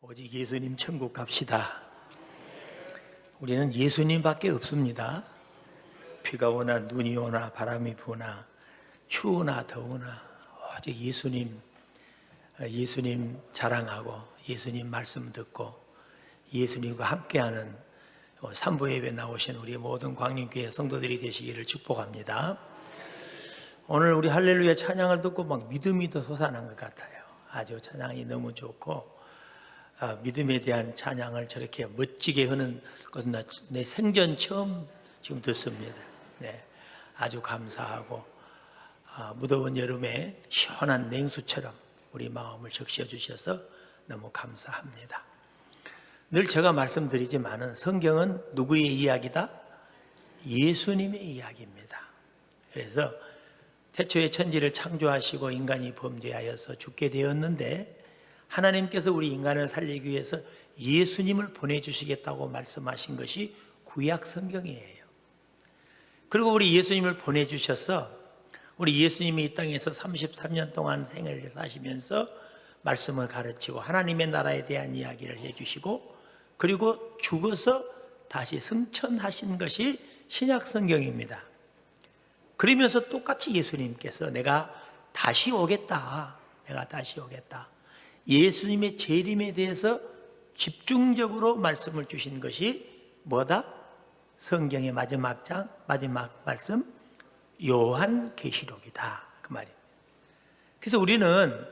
오직 예수님 천국 갑시다. 우리는 예수님밖에 없습니다. 비가 오나 눈이 오나 바람이 부나 추우나 더우나 오직 예수님 자랑하고 예수님 말씀 듣고 예수님과 함께하는 삼부 예배 나오신 우리 모든 광림교회 성도들이 되시기를 축복합니다. 오늘 우리 할렐루야 찬양을 듣고 막 믿음이 더 솟아난 것 같아요. 아주 찬양이 너무 좋고 믿음에 대한 찬양을 저렇게 멋지게 하는 것은 내 생전 처음 지금 듣습니다. 네, 아주 감사하고 무더운 여름에 시원한 냉수처럼 우리 마음을 적셔 주셔서 너무 감사합니다. 늘 제가 말씀드리지만은 성경은 누구의 이야기다? 예수님의 이야기입니다. 그래서 태초에 천지를 창조하시고 인간이 범죄하여서 죽게 되었는데 하나님께서 우리 인간을 살리기 위해서 예수님을 보내주시겠다고 말씀하신 것이 구약 성경이에요. 그리고 우리 예수님을 보내주셔서 우리 예수님이 이 땅에서 33년 동안 생애를 사시면서 말씀을 가르치고 하나님의 나라에 대한 이야기를 해주시고 그리고 죽어서 다시 승천하신 것이 신약 성경입니다. 그러면서 똑같이 예수님께서 내가 다시 오겠다. 예수님의 재림에 대해서 집중적으로 말씀을 주신 것이 뭐다? 성경의 마지막 말씀 요한계시록이다 그 말입니다. 그래서 우리는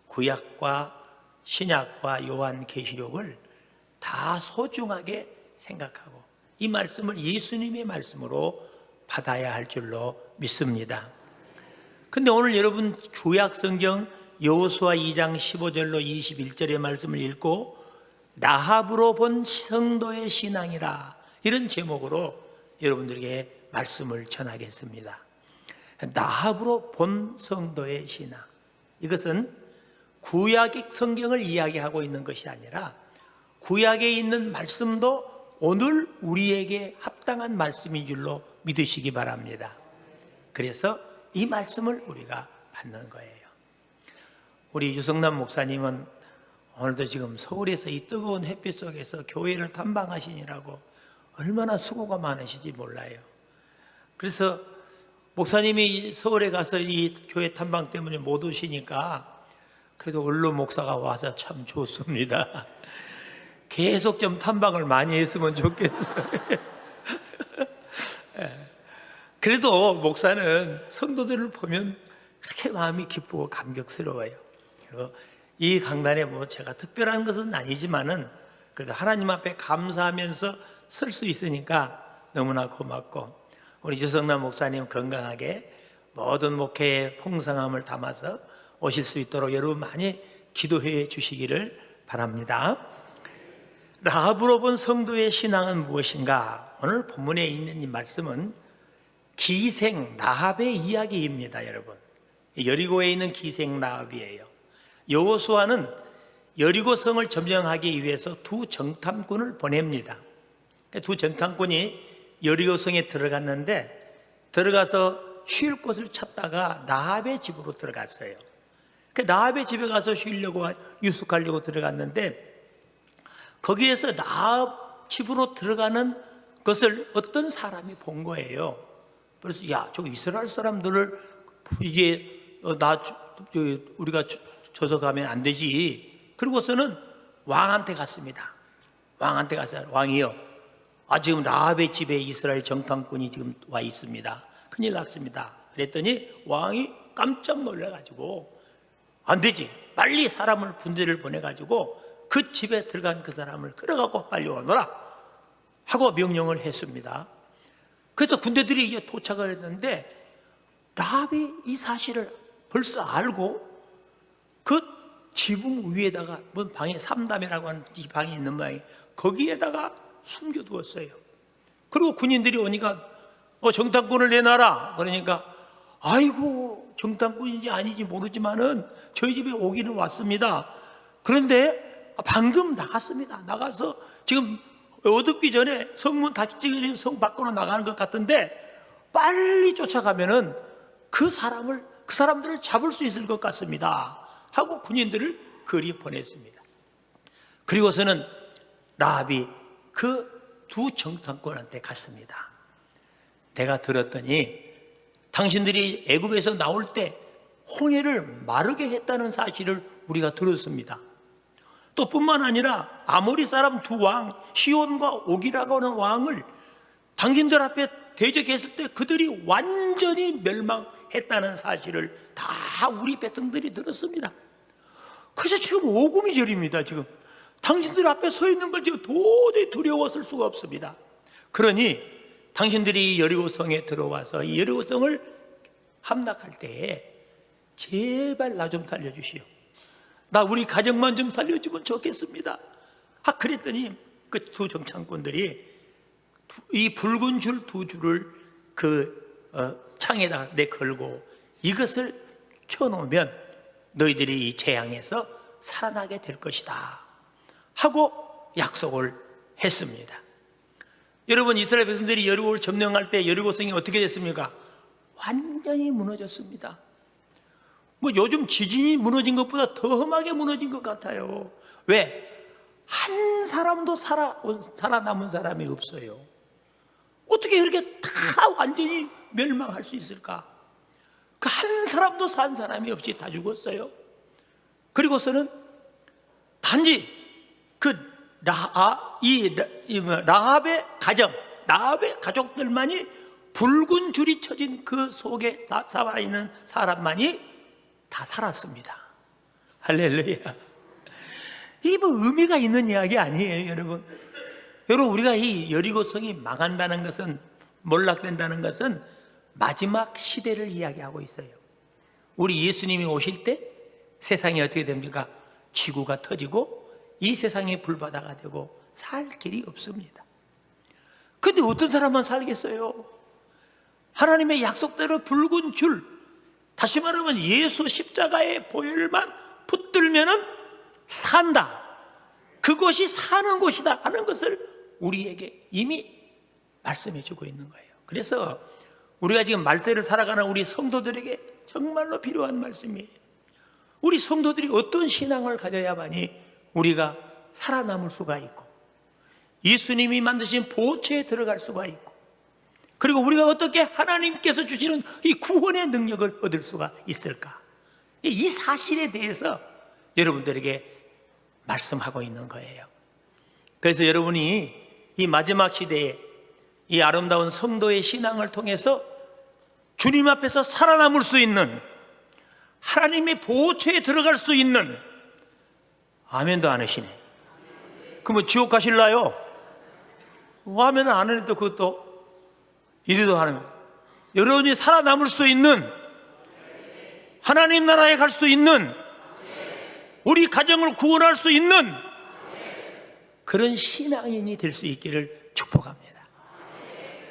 구약과 신약과 요한계시록을 다 소중하게 생각하고 이 말씀을 예수님의 말씀으로 받아야 할 줄로 믿습니다. 근데 오늘 여러분 구약 성경 여호수아 2장 15절로 21절의 말씀을 읽고 나합으로 본 성도의 신앙이라 이런 제목으로 여러분들에게 말씀을 전하겠습니다. 나합으로 본 성도의 신앙, 이것은 구약의 성경을 이야기하고 있는 것이 아니라 구약에 있는 말씀도 오늘 우리에게 합당한 말씀인 줄로 믿으시기 바랍니다. 그래서 이 말씀을 우리가 받는 거예요. 우리 유성남 목사님은 오늘도 지금 서울에서 이 뜨거운 햇빛 속에서 교회를 탐방하시느라고 얼마나 수고가 많으시지 몰라요. 그래서 목사님이 서울에 가서 이 교회 탐방 때문에 못 오시니까 그래도 얼른 목사가 와서 참 좋습니다. 계속 좀 탐방을 많이 했으면 좋겠어요. 그래도 목사는 성도들을 보면 그렇게 마음이 기쁘고 감격스러워요. 그리고 이 강단에 뭐 제가 특별한 것은 아니지만은 그래도 하나님 앞에 감사하면서 설 수 있으니까 너무나 고맙고 우리 유성남 목사님 건강하게 모든 목회의 풍성함을 담아서 오실 수 있도록 여러분 많이 기도해 주시기를 바랍니다. 라합으로 본 성도의 신앙은 무엇인가? 오늘 본문에 있는 이 말씀은 기생 라합의 이야기입니다. 여러분, 여리고에 있는 기생 라합이에요. 여호수아는 여리고성을 점령하기 위해서 두 정탐꾼을 보냅니다. 두 정탐꾼이 여리고성에 들어가서 쉴 곳을 찾다가 라합의 집으로 들어갔어요. 라합의 집에 가서 쉬려고 유숙하려고 들어갔는데 거기에서 라합 집으로 들어가는 것을 어떤 사람이 본 거예요. 그래서 저 이스라엘 사람들을 우리가 줘서 가면 안 되지. 그리고서는 왕한테 갔습니다. 왕한테 가서 왕이요, 지금 라합의 집에 이스라엘 정탐꾼이 지금 와 있습니다. 큰일 났습니다. 그랬더니 왕이 깜짝 놀라가지고 안 되지, 빨리 사람을 군대를 보내가지고 그 집에 들어간 그 사람을 끌어갖고 빨리 오너라 하고 명령을 했습니다. 그래서 군대들이 이제 도착을 했는데 라합이 이 사실을 벌써 알고 그 지붕 위에다가 방에 삼담이라고 하는 방이 있는 모양이 거기에다가 숨겨두었어요. 그리고 군인들이 오니까 정탐꾼을 내놔라 그러니까 아이고 정탐꾼인지 아닌지 모르지만은 저희 집에 오기는 왔습니다. 그런데 방금 나갔습니다. 나가서 지금 어둡기 전에 성문 닫기 전에 성 밖으로 나가는 것 같은데 빨리 쫓아가면은 그 사람들을 잡을 수 있을 것 같습니다 하고 군인들을 거리에 보냈습니다. 그리고서는 라합이 그 두 정탐꾼한테 갔습니다. 내가 들었더니 당신들이 애굽에서 나올 때 홍해를 마르게 했다는 사실을 우리가 들었습니다. 또 뿐만 아니라 아모리 사람 두 왕 시온과 옥이라고 하는 왕을 당신들 앞에 대적했을 때 그들이 완전히 멸망했다는 사실을 다 우리 백성들이 들었습니다. 그래서 지금 오금이 저립니다. 지금 당신들 앞에 서 있는 걸 지금 도저히 두려웠을 수가 없습니다. 그러니 당신들이 여리고성에 들어와서 이 여리고성을 함락할 때에 제발 나 좀 살려주시오. 나 우리 가정만 좀 살려주면 좋겠습니다. 그랬더니 그 두 정탐꾼들이 이 붉은 줄 두 줄을 그 창에다 내걸고 이것을 쳐놓으면 너희들이 이 재앙에서 살아나게 될 것이다 하고 약속을 했습니다. 여러분, 이스라엘 백성들이 여리고를 점령할 때 여리고성이 어떻게 됐습니까? 완전히 무너졌습니다. 뭐 요즘 지진이 무너진 것보다 더 험하게 무너진 것 같아요. 왜? 한 사람도 살아남은 사람이 없어요. 어떻게 그렇게 다 완전히 멸망할 수 있을까? 그 한 사람도 산 사람이 없이 다 죽었어요. 그리고서는 단지 그 라합의 가정, 라합의 가족들만이 붉은 줄이 쳐진 그 속에 살아있는 사람만이 다 살았습니다. 할렐루야. 이게 뭐 의미가 있는 이야기 아니에요, 여러분. 여러분, 우리가 이 여리고성이 망한다는 것은, 몰락된다는 것은 마지막 시대를 이야기하고 있어요. 우리 예수님이 오실 때 세상이 어떻게 됩니까? 지구가 터지고 이 세상이 불바다가 되고 살 길이 없습니다. 근데 어떤 사람만 살겠어요? 하나님의 약속대로 붉은 줄, 다시 말하면 예수 십자가의 보혈만 붙들면은 산다, 그것이 사는 곳이다 하는 것을 우리에게 이미 말씀해 주고 있는 거예요. 그래서 우리가 지금 말세를 살아가는 우리 성도들에게 정말로 필요한 말씀이에요. 우리 성도들이 어떤 신앙을 가져야만이 우리가 살아남을 수가 있고 예수님이 만드신 보호체에 들어갈 수가 있고, 그리고 우리가 어떻게 하나님께서 주시는 이 구원의 능력을 얻을 수가 있을까? 이 사실에 대해서 여러분들에게 말씀하고 있는 거예요. 그래서 여러분이 이 마지막 시대에 이 아름다운 성도의 신앙을 통해서 주님 앞에서 살아남을 수 있는, 하나님의 보호체에 들어갈 수 있는, 아멘도 안 하시네. 그러면 지옥 가실라요? 아멘은 안 하는데 그것도 이리도 하는 거예요. 여러분이 살아남을 수 있는, 하나님 나라에 갈 수 있는, 우리 가정을 구원할 수 있는 그런 신앙인이 될 수 있기를 축복합니다.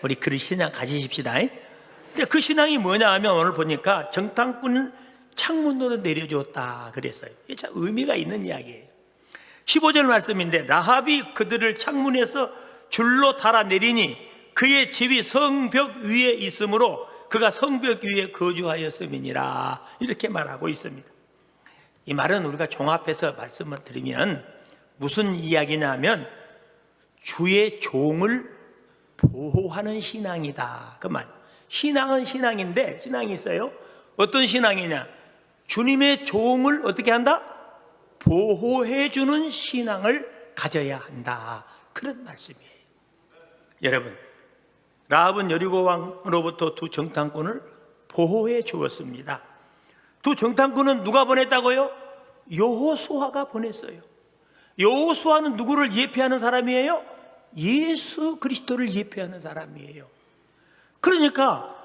우리 그런 신앙 가지십시다. 이제 그 신앙이 뭐냐 하면 오늘 보니까 정탐꾼을 창문으로 내려주었다 그랬어요. 이게 참 의미가 있는 이야기예요. 15절 말씀인데, 라합이 그들을 창문에서 줄로 달아내리니 그의 집이 성벽 위에 있으므로 그가 성벽 위에 거주하였음이니라, 이렇게 말하고 있습니다. 이 말은 우리가 종합해서 말씀을 드리면 무슨 이야기냐 하면 주의 종을 보호하는 신앙이다, 그 말. 신앙은 신앙인데, 신앙이 있어요. 어떤 신앙이냐? 주님의 종을 어떻게 한다? 보호해주는 신앙을 가져야 한다, 그런 말씀이에요. 여러분, 라합은 여리고 왕으로부터 두 정탐꾼을 보호해 주었습니다. 두 정탐꾼은 누가 보냈다고요? 여호수아가 보냈어요. 여호수아는 누구를 예표하는 사람이에요? 예수 그리스도를 예표하는 사람이에요. 그러니까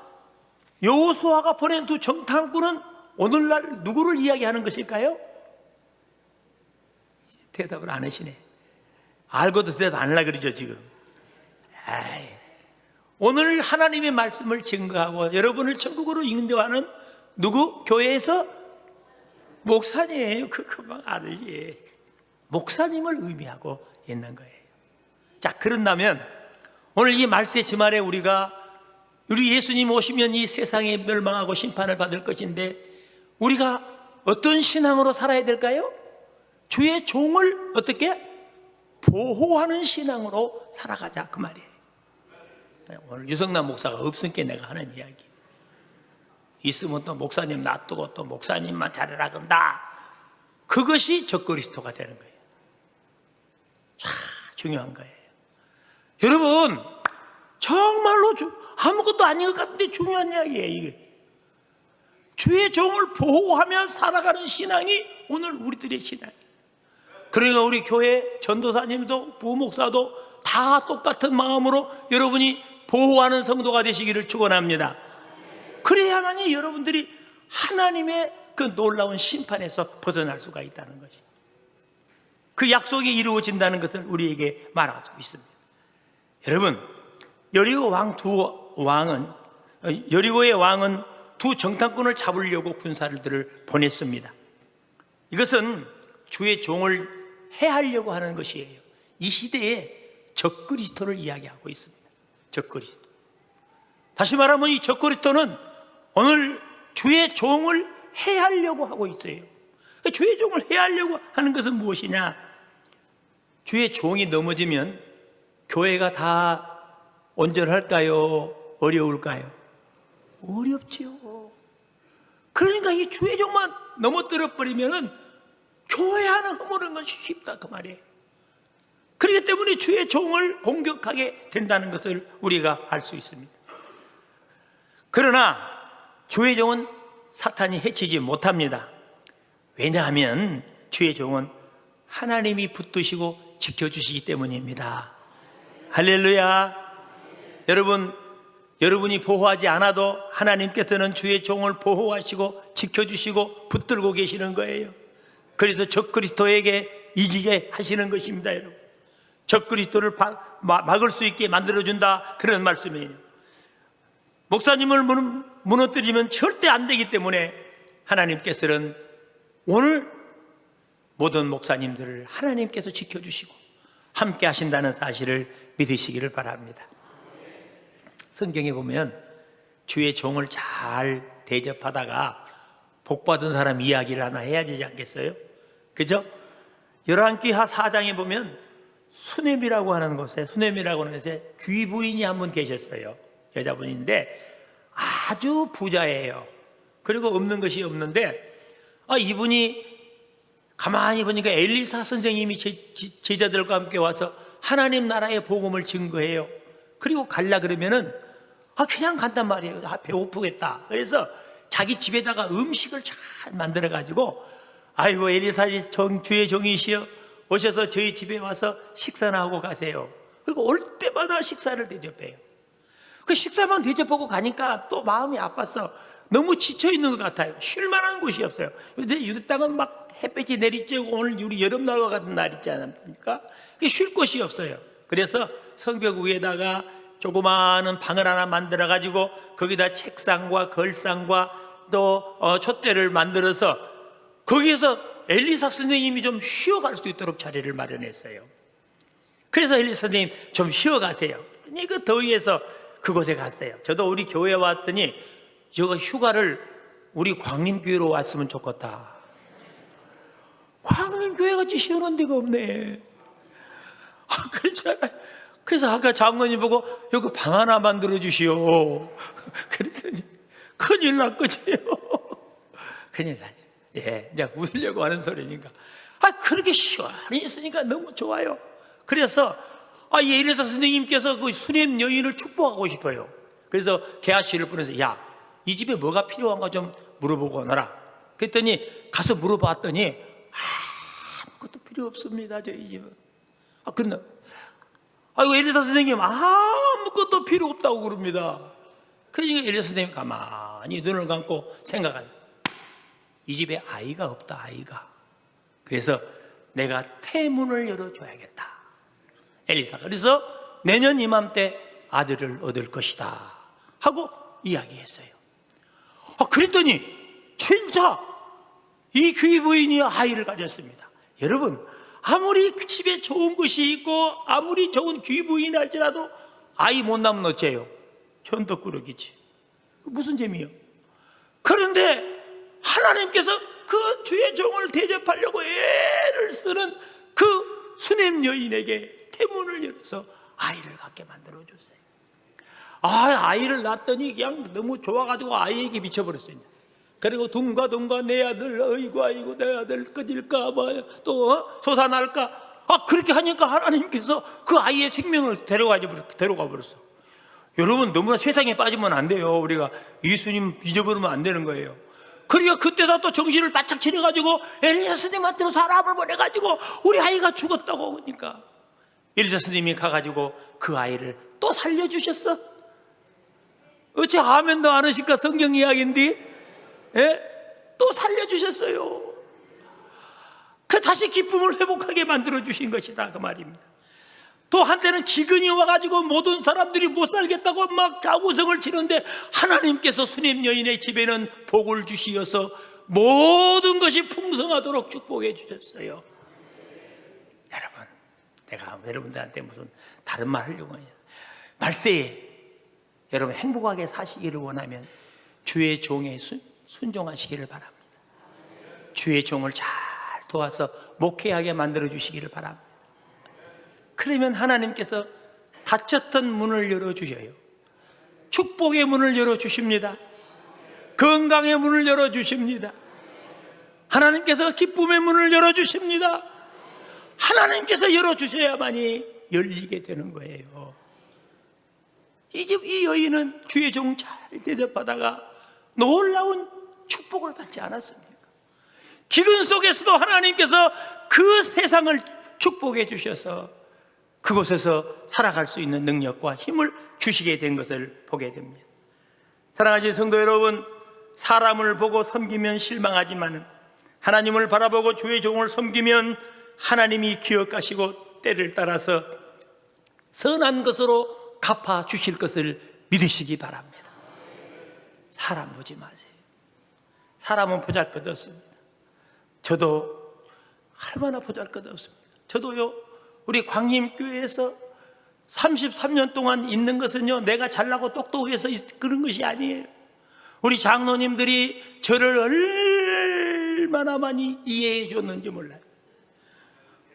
여호수아가 보낸 두 정탐꾼은 오늘날 누구를 이야기하는 것일까요? 대답을 안 하시네. 알고도 대답 안 하려고 그러죠 지금. 오늘 하나님의 말씀을 증거하고 여러분을 천국으로 인도하는 누구? 교회에서 목사님이에요. 그만 알지. 목사님을 의미하고 있는 거예요. 자, 그런다면 오늘 이 말세의 주말에 우리 예수님 오시면 이 세상에 멸망하고 심판을 받을 것인데 우리가 어떤 신앙으로 살아야 될까요? 주의 종을 어떻게? 보호하는 신앙으로 살아가자 그 말이에요. 오늘 유성남 목사가 없으니까 내가 하는 이야기. 있으면 또 목사님 놔두고 또 목사님만 잘해라 그런다. 그것이 적그리스도가 되는 거예요. 참 중요한 거예요. 여러분 정말로 아무것도 아닌 것 같은데 중요한 이야기예요. 이게 주의 종을 보호하며 살아가는 신앙이 오늘 우리들의 신앙이에요. 그러니까 우리 교회 전도사님도 부목사도 다 똑같은 마음으로 여러분이 보호하는 성도가 되시기를 축원합니다. 그래야만이 여러분들이 하나님의 그 놀라운 심판에서 벗어날 수가 있다는 것입니다. 그 약속이 이루어진다는 것을 우리에게 말할 수 있습니다. 여러분, 여리고의 왕은 두 정탐꾼을 잡으려고 군사들을 보냈습니다. 이것은 주의 종을 해하려고 하는 것이에요. 이 시대에 적그리스도를 이야기하고 있습니다. 적그리스도. 다시 말하면 이 적그리스도는 오늘 주의 종을 해하려고 하고 있어요. 주의 종을 해하려고 하는 것은 무엇이냐? 주의 종이 넘어지면 교회가 다 온전할까요? 어려울까요? 어렵지요. 그러니까 이 주의 종만 넘어뜨려 버리면은 교회 하나 허무는 건 쉽다 그 말이에요. 그렇기 때문에 주의 종을 공격하게 된다는 것을 우리가 알 수 있습니다. 그러나 주의 종은 사탄이 해치지 못합니다. 왜냐하면 주의 종은 하나님이 붙드시고 지켜주시기 때문입니다. 할렐루야. 여러분이 보호하지 않아도 하나님께서는 주의 종을 보호하시고 지켜주시고 붙들고 계시는 거예요. 그래서 적그리스도에게 이기게 하시는 것입니다. 여러분, 적그리스도를 막을 수 있게 만들어준다, 그런 말씀이에요. 목사님을 무너뜨리면 절대 안 되기 때문에 하나님께서는 오늘 모든 목사님들을 하나님께서 지켜주시고 함께 하신다는 사실을 믿으시기를 바랍니다. 성경에 보면 주의 종을 잘 대접하다가 복받은 사람 이야기를 하나 해야 되지 않겠어요? 그죠? 열왕기하 4장에 보면 수넴이라고 하는 곳에 귀부인이 한 분 계셨어요. 여자분인데 아주 부자예요. 그리고 없는 것이 없는데 이분이 가만히 보니까 엘리사 선생님이 제자들과 함께 와서 하나님 나라의 복음을 증거해요. 그리고 갈라 그러면은 그냥 간단 말이에요. 배고프겠다. 그래서 자기 집에다가 음식을 잘 만들어 가지고 아이고 엘리사 주의 종이시여 오셔서 저희 집에 와서 식사나 하고 가세요. 그리고 올 때마다 식사를 대접해요. 그 식사만 대접하고 가니까 또 마음이 아파서 너무 지쳐 있는 것 같아요. 쉴 만한 곳이 없어요. 근데 유대 땅은 막 햇볕이 내리쬐고 오늘 우리 여름날과 같은 날 있지 않습니까? 쉴 곳이 없어요. 그래서 성벽 위에다가 조그마한 방을 하나 만들어 가지고 거기다 책상과 걸상과 또 촛대를 만들어서 거기에서 엘리사 선생님이 좀 쉬어갈 수 있도록 자리를 마련했어요. 그래서 엘리사 선생님 좀 쉬어가세요. 그 더위에서 그곳에 갔어요. 저도 우리 교회에 왔더니 제가 휴가를 우리 광림교회로 왔으면 좋겠다. 광림교회같이 시원한 데가 없네. 그렇잖아요. 그래서 아까 장로님 보고 여기 방 하나 만들어 주시오. 그랬더니 큰일 났거지요. 큰일 나죠. 예, 이제 웃으려고 하는 소리니까. 그렇게 시원히 있으니까 너무 좋아요. 그래서 이 엘리사 선생님께서 그 수넴 여인을 축복하고 싶어요. 그래서 게하시를 보내서 야, 이 집에 뭐가 필요한가 좀 물어보고 오너라. 그랬더니 가서 물어봤더니 아무것도 필요 없습니다, 저희 집은. 그런데 엘리사 선생님 아무것도 필요 없다고 그럽니다. 그러니까 엘리사 선생님 가만히 눈을 감고 생각하죠. 이 집에 아이가 없다, 아이가. 그래서 내가 태문을 열어줘야겠다. 엘리사가. 그래서 내년 이맘때 아들을 얻을 것이다 하고 이야기했어요. 그랬더니 진짜 이 귀부인이 아이를 가졌습니다. 여러분, 아무리 집에 좋은 것이 있고 아무리 좋은 귀부인이 할지라도 아이 못 낳으면 어째요? 천덕꾸러기지. 무슨 재미요? 그런데 하나님께서 그 주의 종을 대접하려고 애를 쓰는 그 수냄 여인에게 태문을 열어서 아이를 갖게 만들어 줬어요. 아이를 낳았더니 그냥 너무 좋아가지고 아이에게 미쳐버렸어요. 그리고 둥가 내 아들, 아이고 내 아들 꺼질까 또 솟아날까, 그렇게 하니까 하나님께서 그 아이의 생명을 데려가 버렸어. 여러분, 너무나 세상에 빠지면 안 돼요. 우리가 예수님 잊어버리면 안 되는 거예요. 그러니까 그때다 또 정신을 바짝 차려가지고 엘리야 스님한테로 사람을 보내가지고 우리 아이가 죽었다고 하니까 엘리야 스님이 가가지고 그 아이를 또 살려주셨어. 어째 아멘도 안 하실까? 성경 이야기인데, 또 살려주셨어요. 그 다시 기쁨을 회복하게 만들어 주신 것이다, 그 말입니다. 또 한때는 기근이 와가지고 모든 사람들이 못 살겠다고 막 가구성을 치는데 하나님께서 수냄 여인의 집에는 복을 주시어서 모든 것이 풍성하도록 축복해 주셨어요. 여러분, 내가 여러분들한테 무슨 다른 말 하려고 하냐, 말세에 여러분 행복하게 사시기를 원하면 주의 종에 순종하시기를 바랍니다. 주의 종을 잘 도와서 목회하게 만들어 주시기를 바랍니다. 그러면 하나님께서 닫혔던 문을 열어주셔요. 축복의 문을 열어주십니다. 건강의 문을 열어주십니다. 하나님께서 기쁨의 문을 열어주십니다. 하나님께서 열어주셔야만이 열리게 되는 거예요. 이 여인은 주의 종 잘 대접하다가 놀라운 축복을 받지 않았습니까? 기근 속에서도 하나님께서 그 세상을 축복해 주셔서 그곳에서 살아갈 수 있는 능력과 힘을 주시게 된 것을 보게 됩니다. 사랑하는 성도 여러분, 사람을 보고 섬기면 실망하지만 하나님을 바라보고 주의 종을 섬기면 하나님이 기억하시고 때를 따라서 선한 것으로 갚아 주실 것을 믿으시기 바랍니다. 사람 보지 마세요. 사람은 보잘것없습니다. 저도 얼마나 보잘것없습니다. 저도요, 우리 광림교회에서 33년 동안 있는 것은요, 내가 잘나고 똑똑해서 그런 것이 아니에요. 우리 장로님들이 저를 얼마나 많이 이해해 줬는지 몰라요.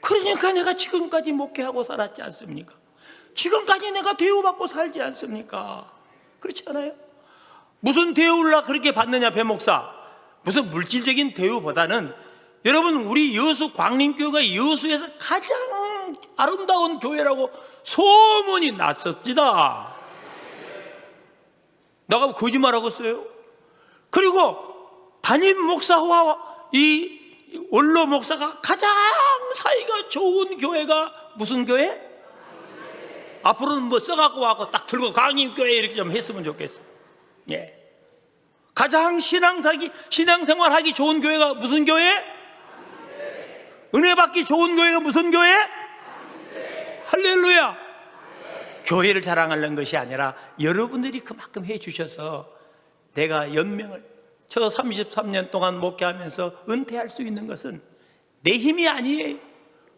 그러니까 내가 지금까지 목회하고 살았지 않습니까? 지금까지 내가 대우받고 살지 않습니까? 그렇지 않아요? 무슨 대우를 그렇게 받느냐, 배목사? 무슨 물질적인 대우보다는 여러분, 우리 여수 광림교회가 여수에서 가장 아름다운 교회라고 소문이 났었지다. 내가 거짓말하고 있어요? 그리고 담임 목사와 이 원로 목사가 가장 사이가 좋은 교회가 무슨 교회? 앞으로는 뭐 써갖고 와서 딱 들고 광림교회 이렇게 좀 했으면 좋겠어. 예. 가장 신앙생활 하기 좋은 교회가 무슨 교회? 은혜 받기 좋은 교회가 무슨 교회? 할렐루야. 교회를 자랑하려는 것이 아니라 여러분들이 그만큼 해주셔서 내가 연명을, 저 33년 동안 목회하면서 은퇴할 수 있는 것은 내 힘이 아니에요.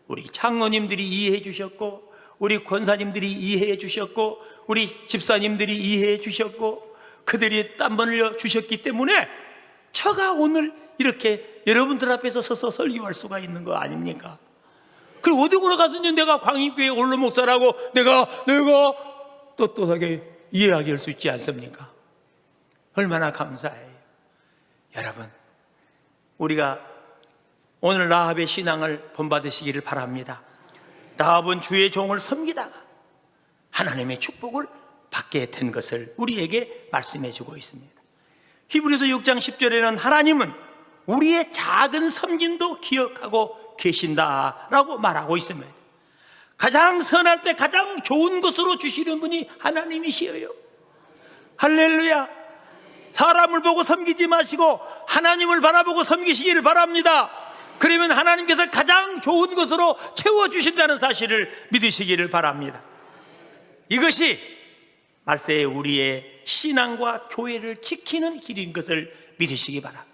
우리 장로님들이 이해해 주셨고, 우리 권사님들이 이해해 주셨고, 우리 집사님들이 이해해 주셨고, 그들이 땀 흘려 주셨기 때문에 제가 오늘 이렇게 여러분들 앞에서 서서 설교할 수가 있는 거 아닙니까? 그리고 어디 올라가서는 내가 광림교회 원로 목사라고 내가 떳떳하게 이해하게 할 수 있지 않습니까? 얼마나 감사해요. 여러분, 우리가 오늘 라합의 신앙을 본받으시기를 바랍니다. 라합은 주의 종을 섬기다가 하나님의 축복을 받게 된 것을 우리에게 말씀해 주고 있습니다. 히브리서 6장 10절에는 하나님은 우리의 작은 섬김도 기억하고 계신다라고 말하고 있습니다. 가장 선할 때 가장 좋은 것으로 주시는 분이 하나님이시여요. 할렐루야. 사람을 보고 섬기지 마시고 하나님을 바라보고 섬기시기를 바랍니다. 그러면 하나님께서 가장 좋은 것으로 채워주신다는 사실을 믿으시기를 바랍니다. 이것이 말세에 우리의 신앙과 교회를 지키는 길인 것을 믿으시기 바랍니다.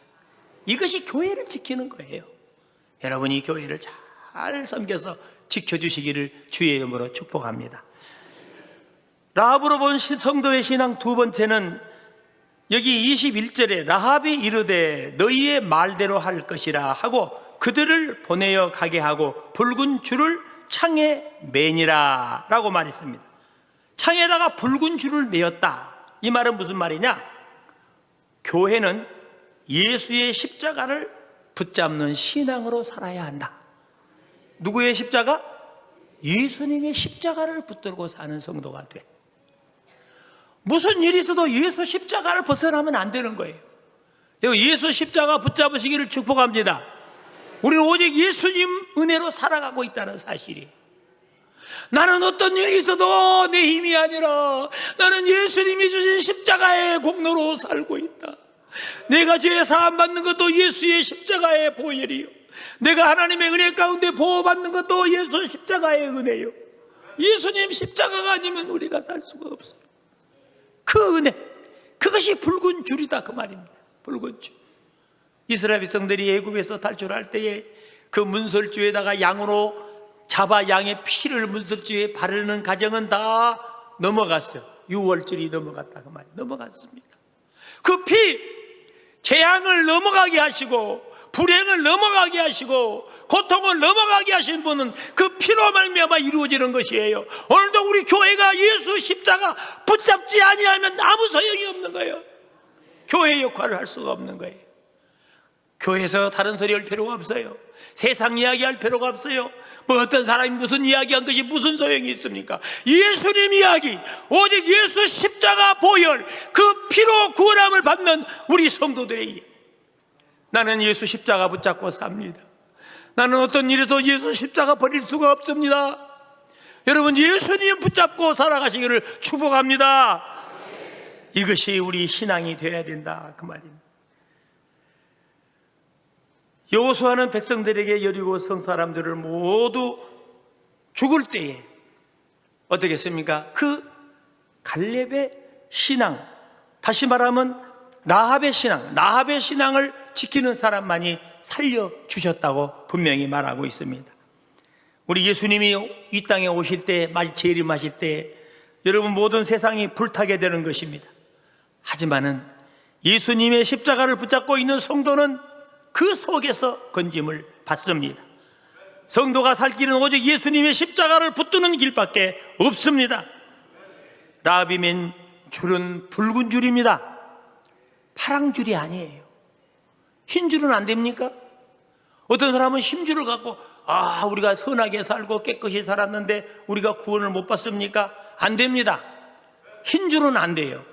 이것이 교회를 지키는 거예요. 여러분이 교회를 잘 섬겨서 지켜주시기를 주의 이름으로 축복합니다. 라합으로 본 성도의 신앙 두 번째는 여기 21절에 라합이 이르되 너희의 말대로 할 것이라 하고 그들을 보내어 가게 하고 붉은 줄을 창에 매니라 라고 말했습니다. 창에다가 붉은 줄을 매었다. 이 말은 무슨 말이냐? 교회는 예수의 십자가를 붙잡는 신앙으로 살아야 한다. 누구의 십자가? 예수님의 십자가를 붙들고 사는 성도가 돼. 무슨 일이 있어도 예수 십자가를 벗어나면 안 되는 거예요. 예수 십자가 붙잡으시기를 축복합니다. 우리는 오직 예수님 은혜로 살아가고 있다는 사실이에요. 나는 어떤 일이 있어도 내 힘이 아니라 나는 예수님이 주신 십자가의 공로로 살고 있다. 내가 죄 사함 받는 것도 예수의 십자가의 보혈이요, 내가 하나님의 은혜 가운데 보호받는 것도 예수 십자가의 은혜요. 예수님 십자가가 아니면 우리가 살 수가 없어요. 그 은혜, 그것이 붉은 줄이다 그 말입니다. 붉은 줄. 이스라엘 백성들이 애굽에서 탈출할 때에 그 문설주에다가 양으로 잡아 양의 피를 문설주에 바르는 과정은 다 넘어갔어요. 6월절이 넘어갔다 그 말이에요. 넘어갔습니다. 그 피, 재앙을 넘어가게 하시고 불행을 넘어가게 하시고 고통을 넘어가게 하신 분은 그 피로 말미암아 이루어지는 것이에요. 오늘도 우리 교회가 예수 십자가 붙잡지 아니하면 아무 소용이 없는 거예요. 교회 역할을 할 수가 없는 거예요. 교회에서 다른 소리 할 필요가 없어요. 세상 이야기 할 필요가 없어요. 뭐 어떤 사람이 무슨 이야기한 것이 무슨 소용이 있습니까? 예수님 이야기, 오직 예수 십자가 보혈, 그 피로 구원함을 받는 우리 성도들의, 나는 예수 십자가 붙잡고 삽니다. 나는 어떤 일에도 예수 십자가 버릴 수가 없습니다. 여러분, 예수님 붙잡고 살아가시기를 축복합니다. 이것이 우리 신앙이 되어야 된다 그 말입니다. 여호수아는 백성들에게 여리고 성 사람들을 모두 죽을 때에 어떻게 했습니까? 그 갈렙의 신앙, 다시 말하면 라합의 신앙, 라합의 신앙을 지키는 사람만이 살려주셨다고 분명히 말하고 있습니다. 우리 예수님이 이 땅에 오실 때, 재림하실 때 여러분 모든 세상이 불타게 되는 것입니다. 하지만은 예수님의 십자가를 붙잡고 있는 성도는 그 속에서 건짐을 받습니다. 성도가 살 길은 오직 예수님의 십자가를 붙드는 길밖에 없습니다. 라합이 맨 줄은 붉은 줄입니다. 파랑 줄이 아니에요. 흰 줄은 안 됩니까? 어떤 사람은 흰줄을 갖고 우리가 선하게 살고 깨끗이 살았는데 우리가 구원을 못 받습니까? 안 됩니다. 흰 줄은 안 돼요.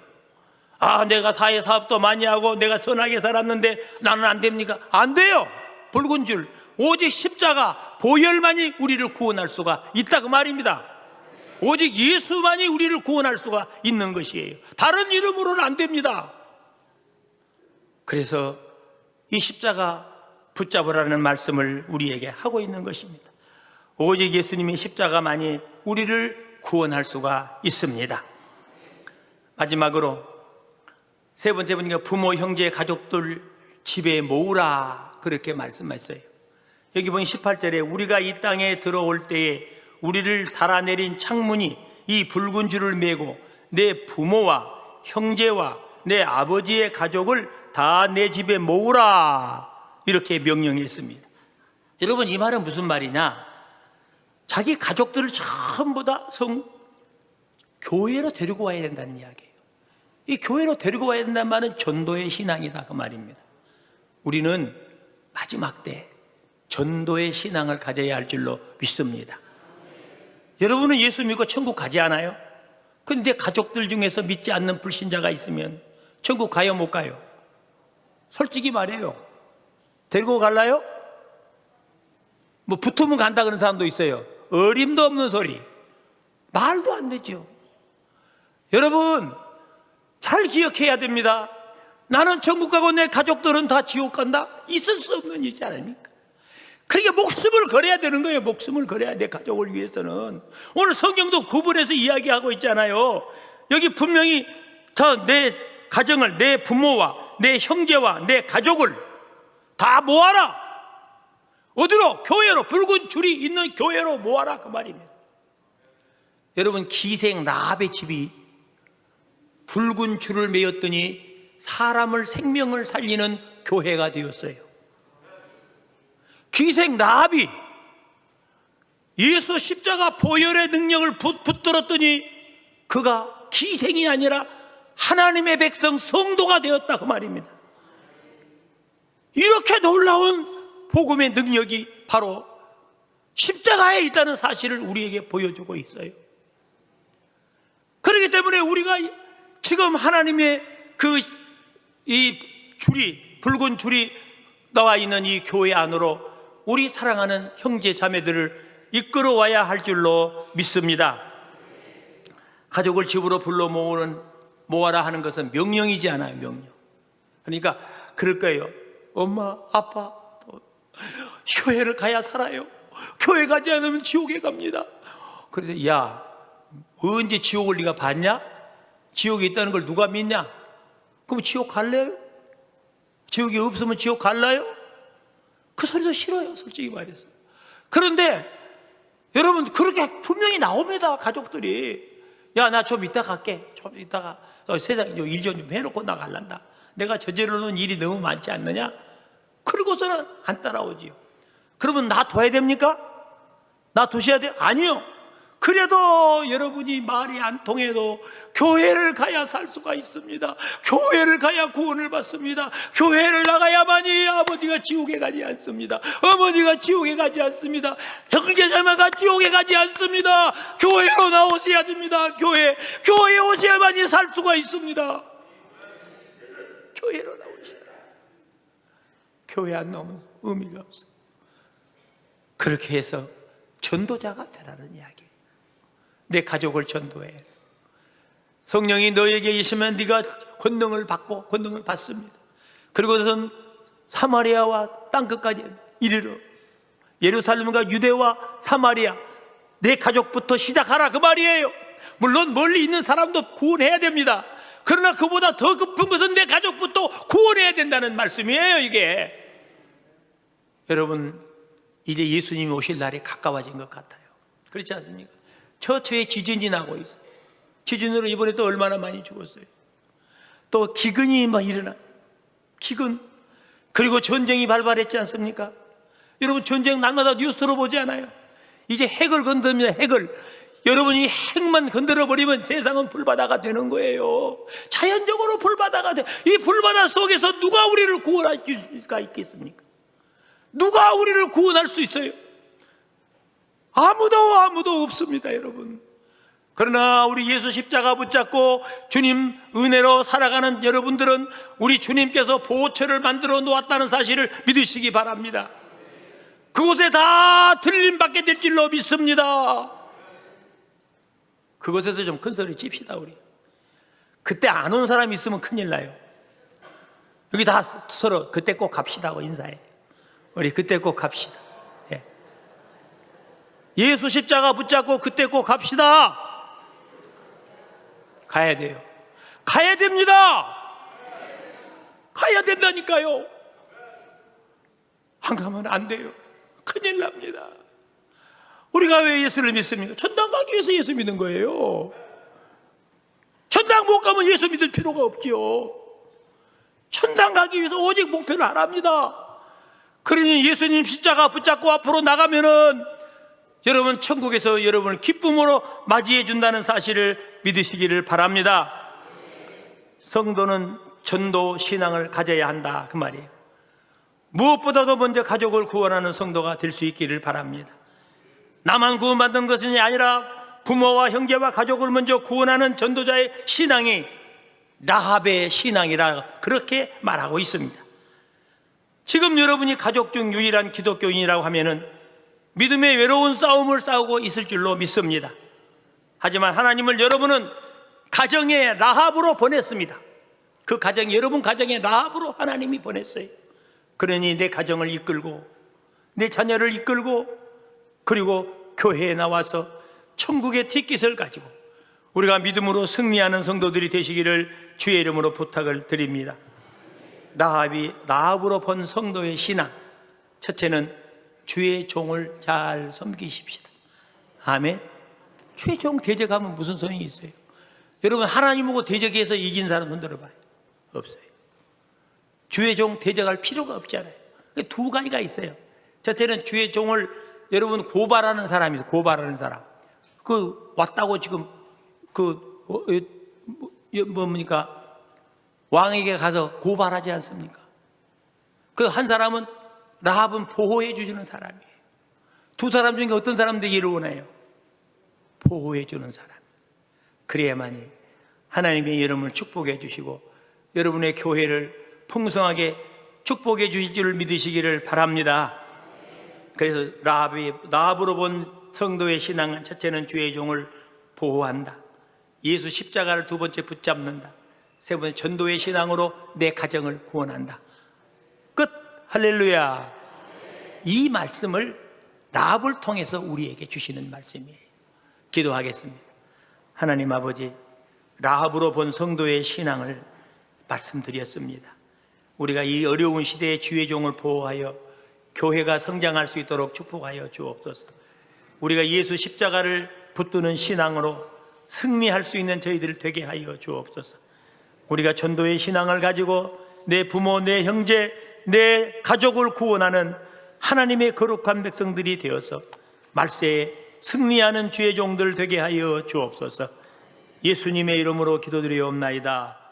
내가 사회 사업도 많이 하고 내가 선하게 살았는데 나는 안 됩니까? 안 돼요. 붉은 줄, 오직 십자가 보혈만이 우리를 구원할 수가 있다 그 말입니다. 오직 예수만이 우리를 구원할 수가 있는 것이에요. 다른 이름으로는 안 됩니다. 그래서 이 십자가 붙잡으라는 말씀을 우리에게 하고 있는 것입니다. 오직 예수님의 십자가만이 우리를 구원할 수가 있습니다. 마지막으로 세 번째 보니까 부모, 형제, 가족들 집에 모으라 그렇게 말씀하셨어요. 여기 보니 18절에 우리가 이 땅에 들어올 때에 우리를 달아내린 창문이 이 붉은 줄을 메고 내 부모와 형제와 내 아버지의 가족을 다 내 집에 모으라 이렇게 명령했습니다. 여러분, 이 말은 무슨 말이냐? 자기 가족들을 전부 다 교회로 데리고 와야 된다는 이야기예요. 이 교회로 데리고 와야 된다는 말은 전도의 신앙이다 그 말입니다. 우리는 마지막 때 전도의 신앙을 가져야 할 줄로 믿습니다. 여러분은 예수 믿고 천국 가지 않아요? 그런데 가족들 중에서 믿지 않는 불신자가 있으면 천국 가요 못 가요? 솔직히 말해요. 데리고 갈라요? 뭐 붙으면 간다 그런 사람도 있어요. 어림도 없는 소리, 말도 안 되죠. 여러분 잘 기억해야 됩니다. 나는 천국 가고 내 가족들은 다 지옥 간다? 있을 수 없는 일이지 않습니까? 그러니까 목숨을 걸어야 되는 거예요. 목숨을 걸어야 내 가족을 위해서는. 오늘 성경도 구분해서 이야기하고 있잖아요. 여기 분명히 내 가정을, 내 부모와 내 형제와 내 가족을 다 모아라. 어디로? 교회로. 붉은 줄이 있는 교회로 모아라 그 말입니다. 여러분, 기생 라합의 집이 붉은 줄을 메었더니 사람을, 생명을 살리는 교회가 되었어요. 기생 라합이 예수 십자가 보혈의 능력을 붙들었더니 그가 기생이 아니라 하나님의 백성 성도가 되었다 그 말입니다. 이렇게 놀라운 복음의 능력이 바로 십자가에 있다는 사실을 우리에게 보여주고 있어요. 그렇기 때문에 우리가 지금 하나님의 이 줄이, 붉은 줄이 나와 있는 이 교회 안으로 우리 사랑하는 형제 자매들을 이끌어와야 할 줄로 믿습니다. 가족을 집으로 불러 모아라 하는 것은 명령이지 않아요. 명령. 그러니까 그럴 거예요. 엄마, 아빠, 교회를 가야 살아요. 교회 가지 않으면 지옥에 갑니다. 그래서 야, 언제 지옥을 네가 봤냐? 지옥에 있다는 걸 누가 믿냐? 그럼 지옥 갈래요? 지옥이 없으면 지옥 갈라요? 그 소리도 싫어요, 솔직히 말해서. 그런데 여러분, 그렇게 분명히 나옵니다. 가족들이. 야, 나 좀 이따 갈게. 좀 이따가 세상 일 좀 해놓고 나갈란다. 내가 저질러 놓은 일이 너무 많지 않느냐? 그러고서는 안 따라오지요. 그러면 놔둬야 됩니까? 놔두셔야 돼요? 아니요. 그래도 여러분이 말이 안 통해도 교회를 가야 살 수가 있습니다. 교회를 가야 구원을 받습니다. 교회를 나가야만이 아버지가 지옥에 가지 않습니다. 어머니가 지옥에 가지 않습니다. 형제자매가 지옥에 가지 않습니다. 교회로 나오셔야 됩니다. 교회에 오셔야만이 살 수가 있습니다. 교회로 나오셔야. 교회 안 나오면 의미가 없어요. 그렇게 해서 전도자가 되라는 이야기. 내 가족을 전도해. 성령이 너에게 있으면 네가 권능을 받고 권능을 받습니다. 그리고선 사마리아와 땅끝까지 이르러 예루살렘과 유대와 사마리아 내 가족부터 시작하라 그 말이에요. 물론 멀리 있는 사람도 구원해야 됩니다. 그러나 그보다 더 급한 것은 내 가족부터 구원해야 된다는 말씀이에요. 이게 여러분, 이제 예수님이 오실 날이 가까워진 것 같아요. 그렇지 않습니까? 처처에 지진이 나고 있어요. 지진으로 이번에 또 얼마나 많이 죽었어요. 또 기근이 막 일어나요. 기근. 그리고 전쟁이 발발했지 않습니까? 여러분, 전쟁 날마다 뉴스로 보지 않아요? 이제 핵을 건드립니다. 핵을. 여러분이 핵만 건드려버리면 세상은 불바다가 되는 거예요. 자연적으로 불바다가 돼. 이 불바다 속에서 누가 우리를 구원할 수가 있겠습니까? 누가 우리를 구원할 수 있어요? 아무도 없습니다, 여러분. 그러나 우리 예수 십자가 붙잡고 주님 은혜로 살아가는 여러분들은 우리 주님께서 보호처를 만들어 놓았다는 사실을 믿으시기 바랍니다. 그곳에 다 들림받게 될 줄로 믿습니다. 그곳에서 좀 큰 소리 칩시다. 우리 그때 안 온 사람이 있으면 큰일 나요. 여기 다 서로 그때 꼭 갑시다 하고 인사해. 우리 그때 꼭 갑시다. 예. 예수 십자가 붙잡고 그때 꼭 갑시다. 가야 돼요. 가야 됩니다. 가야 된다니까요. 안 가면 안 돼요. 큰일 납니다. 우리가 왜 예수를 믿습니까? 천당 가기 위해서 예수 믿는 거예요. 천당 못 가면 예수 믿을 필요가 없지요. 천당 가기 위해서 오직 목표를 하랍니다. 그러니 예수님 십자가 붙잡고 앞으로 나가면은 여러분 천국에서 여러분을 기쁨으로 맞이해 준다는 사실을 믿으시기를 바랍니다. 성도는 전도 신앙을 가져야 한다 그 말이에요. 무엇보다도 먼저 가족을 구원하는 성도가 될 수 있기를 바랍니다. 나만 구원받는 것이 아니라 부모와 형제와 가족을 먼저 구원하는 전도자의 신앙이 라합의 신앙이라 그렇게 말하고 있습니다. 지금 여러분이 가족 중 유일한 기독교인이라고 하면은 믿음의 외로운 싸움을 싸우고 있을 줄로 믿습니다. 하지만 하나님을 여러분은 가정의 라합으로 보냈습니다. 그 가정이 여러분 가정의 라합으로 하나님이 보냈어요. 그러니 내 가정을 이끌고 내 자녀를 이끌고 그리고 교회에 나와서 천국의 티켓을 가지고 우리가 믿음으로 승리하는 성도들이 되시기를 주의 이름으로 부탁을 드립니다. 라합으로 본 성도의 신앙, 첫째는 주의 종을 잘 섬기십시다. 아멘. 주의 종 대적하면 무슨 소용이 있어요? 여러분, 하나님하고 대적해서 이긴 사람 흔들어봐요. 없어요. 주의 종 대적할 필요가 없잖아요. 두 가지가 있어요. 첫째는 주의 종을 여러분 고발하는 사람이 있어요. 고발하는 사람. 그 왔다고 지금 뭡니까? 왕에게 가서 고발하지 않습니까? 그 한 사람은 라합은 보호해 주시는 사람이에요. 두 사람 중에 어떤 사람들이 이를 원해요? 보호해 주는 사람. 그래야만이 하나님의 여러분을 축복해 주시고 여러분의 교회를 풍성하게 축복해 주실 줄 믿으시기를 바랍니다. 그래서 라합으로 본 성도의 신앙은 첫째는 주의 종을 보호한다. 예수 십자가를 두 번째 붙잡는다. 세 번째 전도의 신앙으로 내 가정을 구원한다. 끝. 할렐루야. 이 말씀을 라합을 통해서 우리에게 주시는 말씀이에요. 기도하겠습니다. 하나님 아버지, 라합으로 본 성도의 신앙을 말씀드렸습니다. 우리가 이 어려운 시대에 주의 종을 보호하여 교회가 성장할 수 있도록 축복하여 주옵소서. 우리가 예수 십자가를 붙드는 신앙으로 승리할 수 있는 저희들 되게 하여 주옵소서. 우리가 전도의 신앙을 가지고 내 부모, 내 형제, 내 가족을 구원하는 하나님의 거룩한 백성들이 되어서 말세에 승리하는 주의 종들 되게 하여 주옵소서. 예수님의 이름으로 기도드리옵나이다.